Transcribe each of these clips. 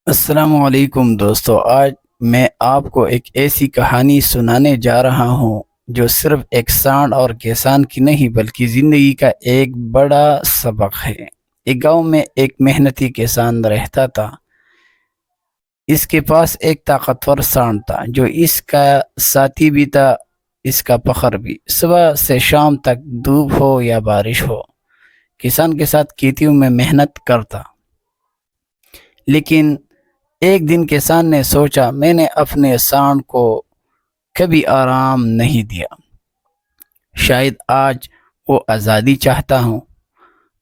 السلام علیکم دوستو، آج میں آپ کو ایک ایسی کہانی سنانے جا رہا ہوں جو صرف ایک سانڈ اور کسان کی نہیں بلکہ زندگی کا ایک بڑا سبق ہے۔ ایک گاؤں میں ایک محنتی کسان رہتا تھا۔ اس کے پاس ایک طاقتور سانڈ تھا جو اس کا ساتھی بھی تھا، اس کا فخر بھی۔ صبح سے شام تک دھوپ ہو یا بارش ہو، کسان کے ساتھ کھیتیوں میں محنت کرتا۔ لیکن ایک دن کسان نے سوچا، میں نے اپنے سانڈ کو کبھی آرام نہیں دیا، شاید آج وہ آزادی چاہتا ہوں،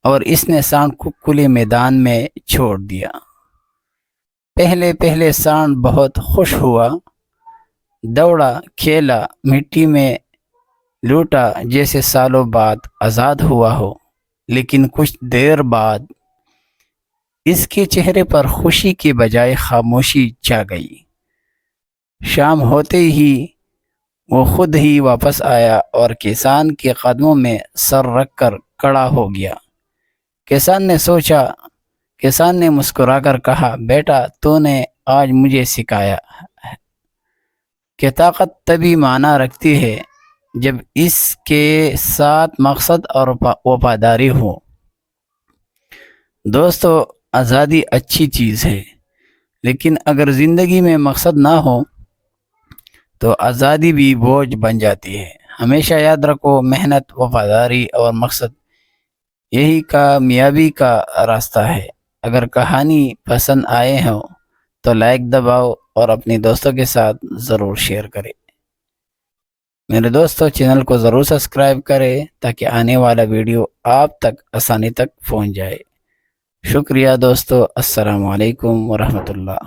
اور اس نے سانڈ کو کھلے میدان میں چھوڑ دیا۔ پہلے سانڈ بہت خوش ہوا، دوڑا، کھیلا، مٹی میں لوٹا جیسے سالوں بعد آزاد ہوا ہو۔ لیکن کچھ دیر بعد اس کے چہرے پر خوشی کے بجائے خاموشی چھا گئی۔ شام ہوتے ہی وہ خود ہی واپس آیا اور کسان کے قدموں میں سر رکھ کر کھڑا ہو گیا۔ کسان نے مسکرا کر کہا، بیٹا، تو نے آج مجھے سکھایا کہ طاقت تبھی معنی رکھتی ہے جب اس کے ساتھ مقصد اور وفاداری ہو۔ دوستو، آزادی اچھی چیز ہے، لیکن اگر زندگی میں مقصد نہ ہو تو آزادی بھی بوجھ بن جاتی ہے۔ ہمیشہ یاد رکھو، محنت، وفاداری اور مقصد، یہی کامیابی کا راستہ ہے۔ اگر کہانی پسند آئے ہو تو لائک دباؤ اور اپنے دوستوں کے ساتھ ضرور شیئر کریں۔ میرے دوستو، چینل کو ضرور سبسکرائب کریں تاکہ آنے والا ویڈیو آپ تک آسانی تک پہنچ جائے۔ شکریہ دوستو، السلام علیکم ورحمۃ اللہ۔